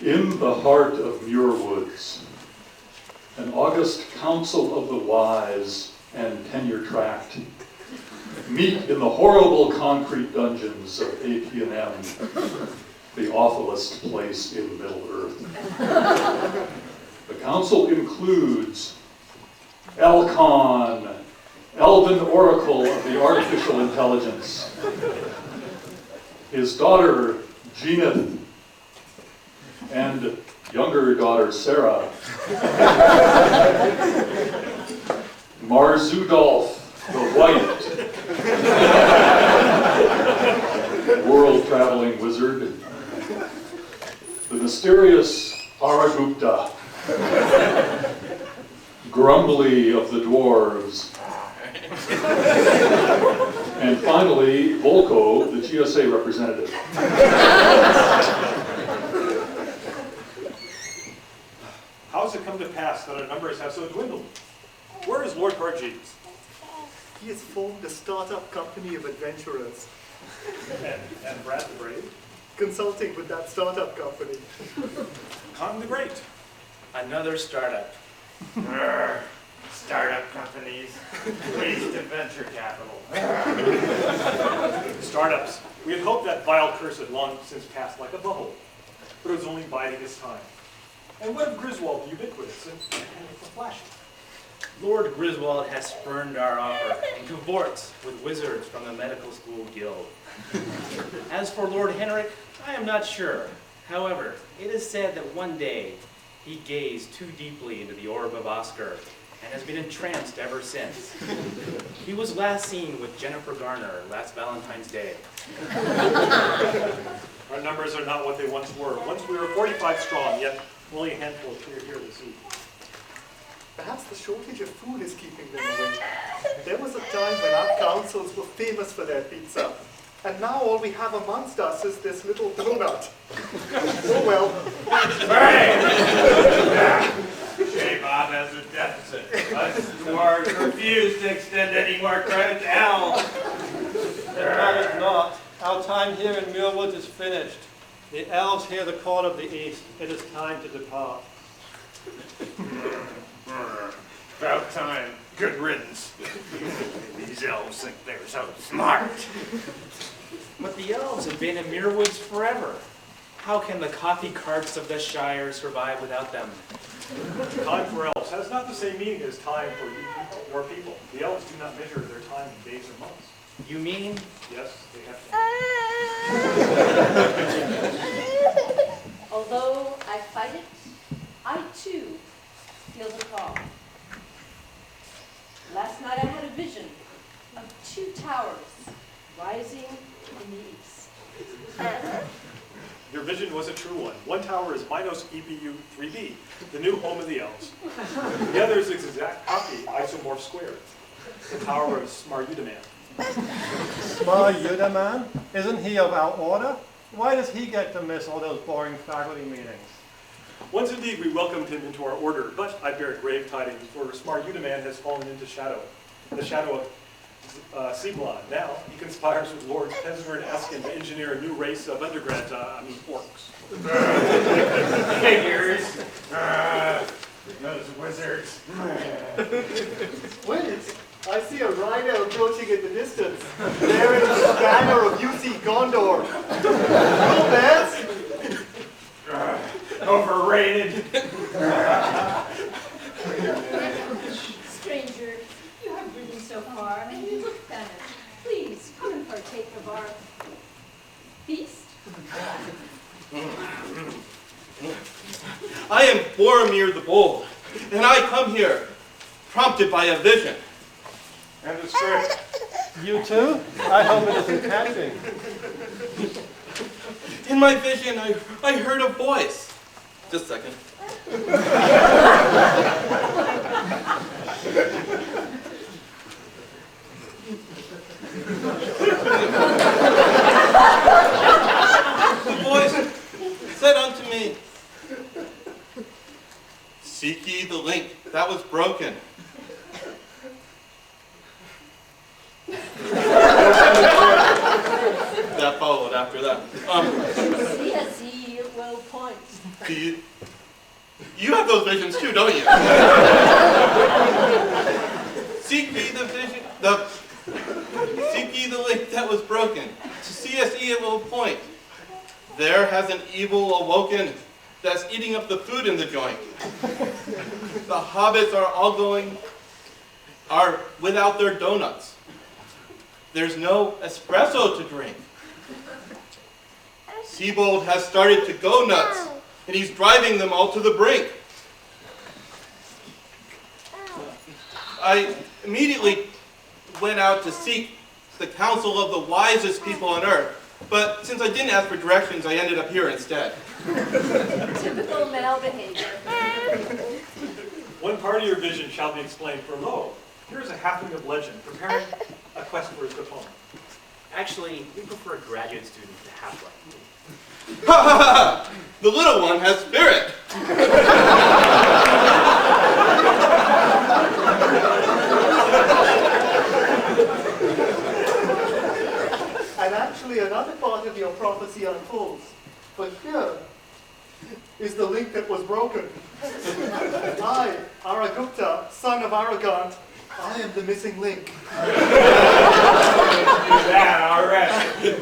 In the heart of Muir Woods, an august council of the wise and tenure-tracked meet in the horrible concrete dungeons of AP&M, the awfulest place in Middle Earth. The council includes Elcon, Elven Oracle of the Artificial Intelligence, his daughter, Geneth, and younger daughter, Sarah, Marzudolf, the White, world-traveling wizard, the mysterious Aragupta, Grumbly of the dwarves, and finally, Volko, the GSA representative. How has it come to pass that our numbers have so dwindled? Where is Lord Harjeeves? He has formed a startup company of adventurers, And Brad the Brave? consulting with that startup company. Khan the Great? Another startup. Startup companies, waste of venture capital. Startups. We had hoped that vile curse had long since passed like a bubble, but it was only biding its time. And what of Griswold, the ubiquitous and the flashy? Lord Griswold has spurned our offer and cavorts with wizards from the medical school guild. As for Lord Henrik, I am not sure. However, it is said that one day he gazed too deeply into the orb of Oscar and has been entranced ever since. He was last seen with Jennifer Garner last Valentine's Day. Our numbers are not what they once were. Once we were 45 strong, yet only a handful appear here this week. Perhaps the shortage of food is keeping them away. There was a time when our councils were famous for their pizza. And now all we have amongst us is this little donut. Oh well. J. Bob has a deficit. Us dwarves refuse to extend any more credit to Al. That is not. Our time here in Muir Woods is finished. The elves hear the call of the east. It is time to depart. About time. Good riddance. These elves think they're so smart. But the elves have been in Muir Woods forever. How can the coffee carts of the Shire survive without them? Time for elves has not the same meaning as time for you people or people. The elves do not measure their time in days or months. You mean? Yes, they have to. Although I fight it, I too feel the call. Last night I had a vision of 2 towers rising in the east. Your vision was a true one. One tower is Minos EPU 3B, the new home of the elves. The other is its exact copy, isomorph squared, the tower of Smartudaman. Smartudaman? Isn't he of our order? Why does he get to miss all those boring faculty meetings? Once indeed we welcomed him into our order, but I bear grave tidings, for Smartudaman has fallen into shadow, the shadow of Seablon. Now he conspires with Lords Pesner and Eskin to engineer a new race of undergrads, orcs. Figures. Those wizards. Wait, I see a rhino approaching in the distance, bearing the banner of UC Gondor. No bets? Overrated. Stranger, you have ridden so far and you look famished. Please come and partake of our feast. I am Boromir the Bold, and I come here prompted by a vision. And a search. You too? I hope it isn't catching. In my vision, I heard a voice. Just a second. The voice said unto me, "Seek ye the link that was broken." That followed after that. CSE will point. You have those visions too, don't you? Seek ye the vision, seek ye the link that was broken. To CSE it will point. There has an evil awoken that's eating up the food in the joint. The hobbits are without their donuts. There's no espresso to drink. Seabold has started to go nuts, and he's driving them all to the brink. I immediately went out to seek the counsel of the wisest people on earth, but since I didn't ask for directions, I ended up here instead. Typical male behavior. One part of your vision shall be explained, for lo, here is a halfling of legend preparing a quest for his diploma. Actually, we prefer a graduate student to halfway. Ha ha ha! The little one has spirit! And actually another part of your prophecy unfolds. But here is the link that was broken. I, Aragupta, son of Aragant, I am the missing link. That already.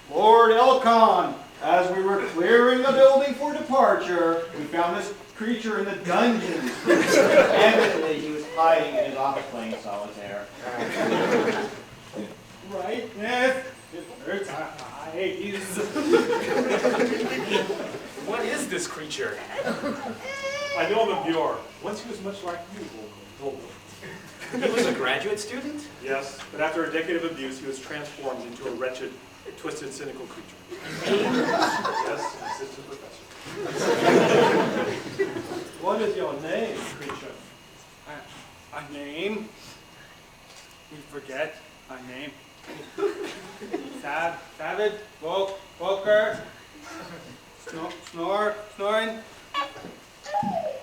Lord Elcon, as we were clearing the building for departure, we found this creature in the dungeon. Evidently, he was hiding in his office playing solitaire. Brightness, it hurts our eyes. What is this creature? I know him of yore. Once he was much like you, Volvo. He was a graduate student? Yes, but after a decade of abuse, he was transformed into a wretched, twisted, cynical creature. Yes, assistant professor. What is your name, creature? A name? We forget a name. Savage, Volker, Snoring.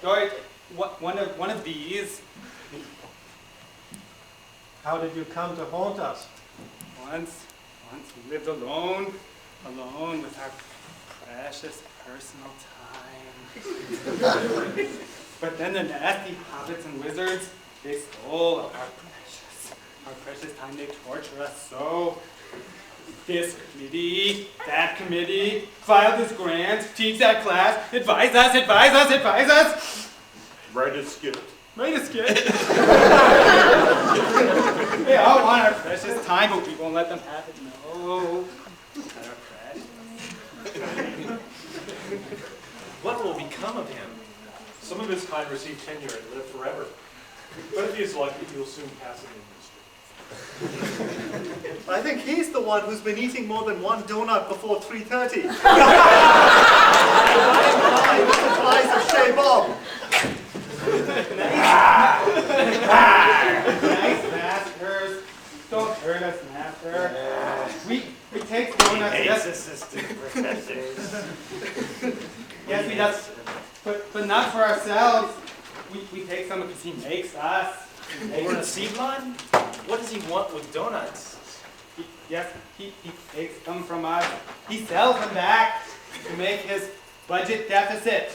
Joy, one of these. How did you come to haunt us? Once we lived alone with our precious personal time. But then the nasty hobbits and wizards, they stole our precious time. They torture us so. This committee, that committee, file this grant, teach that class, advise us. Write a skit. Write a skit. They all want our precious time, but we won't let them have it. No. Not our precious. What will become of him? Some of his kind receive tenure and live forever. But if he is lucky, he will soon pass in the industry. I think he's the one who's been eating more than one donut before 3:30. This applies to Shea Bob. Nice masters. Don't hurt us, master. We take donuts. Hates assistant professors. Yes, we does. But not for ourselves. We take some because he makes us. Over in a Seablon? What does he want with donuts? He takes them from us. He sells them back to make his budget deficit.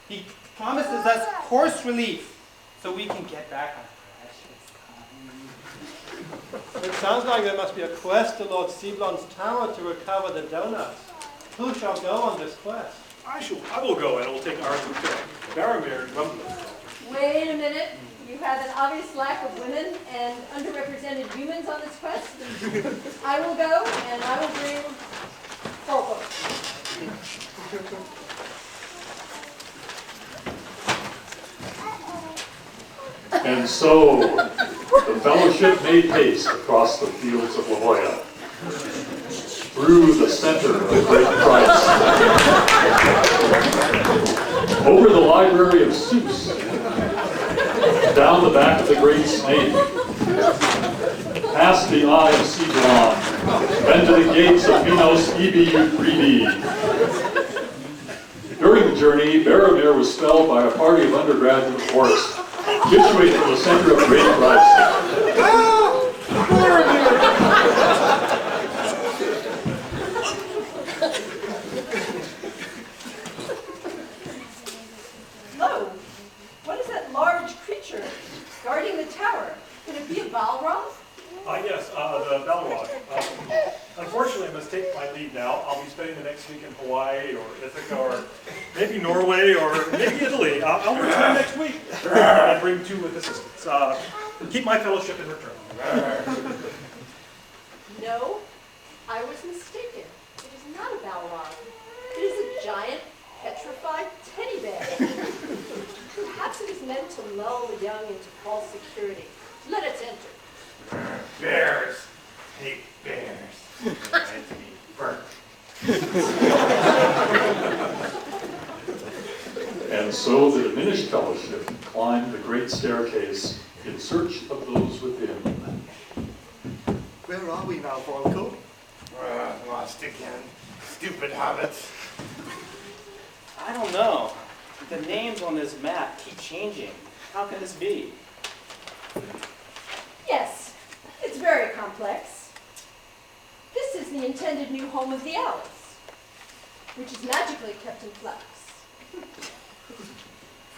He promises us course relief so we can get back our precious time. It sounds like there must be a quest to Lord Seablon's tower to recover the donuts. Who shall go on this quest? I will go, and I will take Aragupta, Baromir, and Rumbler. Wait a minute. You have an obvious lack of women and underrepresented humans on this quest. I will go, and I will bring Volvo. And so, the fellowship made haste across the fields of La Jolla, through the center of Great Christ, over the library of Seuss, down the back of the Great Snake, past the Eye of Seablon, then to the gates of Minos Ebu 3D. During the journey, Baromir was spelled by a party of undergraduate orcs, situated in the center of Great Christ. Unfortunately, I must take my leave now. I'll be spending the next week in Hawaii or Ithaca or maybe Norway or maybe Italy. I'll return next week and bring 2 with assistants. Keep my fellowship in return. No, I was mistaken. It is not a Balrog. It is a giant, petrified teddy bear. Perhaps it is meant to lull the young into false security. Let us enter. Bears. Hate bears. Anthony Burke. And so the diminished fellowship climbed the great staircase in search of those within. Where are we now, Volko? Lost again. Stupid hobbits. I don't know. The names on this map keep changing. How can this be? Yes, it's very complex. This is the intended new home of the elves, which is magically kept in flux.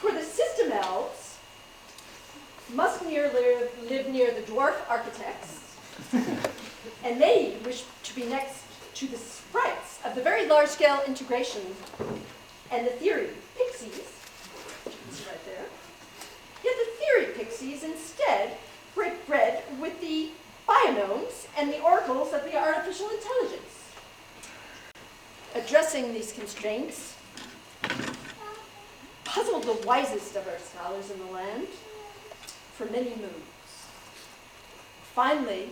For the system elves, must live near the dwarf architects, and they wish to be next to the sprites of the very large-scale integration and the theory pixies, which you can see right there. Yet the theory pixies instead break bread with the bionomes and the oracles of the artificial intelligence. Addressing these constraints puzzled the wisest of our scholars in the land for many moons. Finally,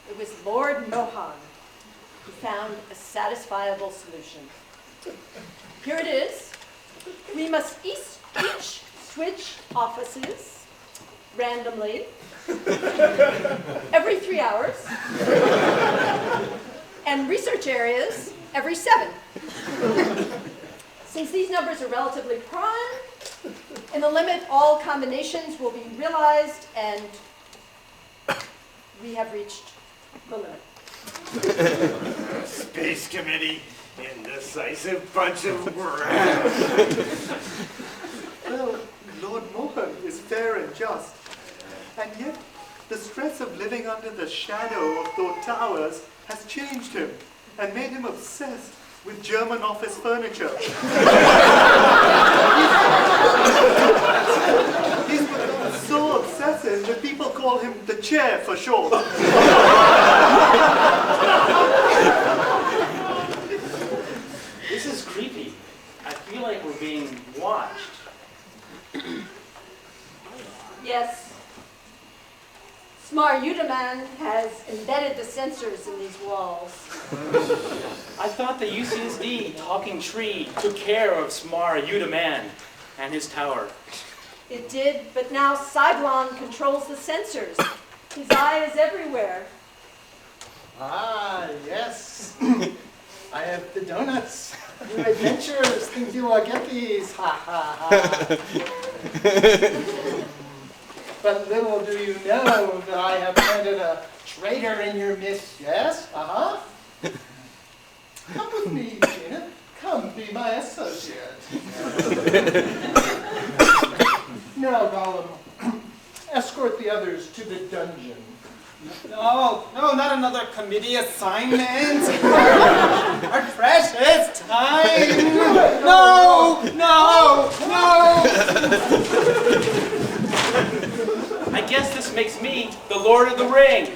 it was Lord Mohan who found a satisfiable solution. Here it is. We must each switch offices randomly every 3 hours and research areas every 7. Since these numbers are relatively prime, in the limit all combinations will be realized and we have reached the limit. Space Committee, indecisive bunch of brats. Well, Lord Mohan is fair and just, and yet the stress of living under the shadow of those towers has changed him and made him obsessed with German office furniture. He's become so obsessive that people call him the chair for short. This is creepy. I feel like we're being watched. Yes. Smar Udaman has embedded the sensors in these walls. I thought the UCSD talking tree took care of Smar Udaman and his tower. It did, but now Cyblon controls the sensors. His eye is everywhere. Ah, yes. I have the donuts. New adventures. Think you will get these. Ha ha ha. But little do you know that I have planted a traitor in your midst. Yes? Uh-huh. Come with me, Janet. Come be my associate. Now, Gollum, escort the others to the dungeon. No, not another committee assignment. Our precious time. No. I guess this makes me the Lord of the Ring.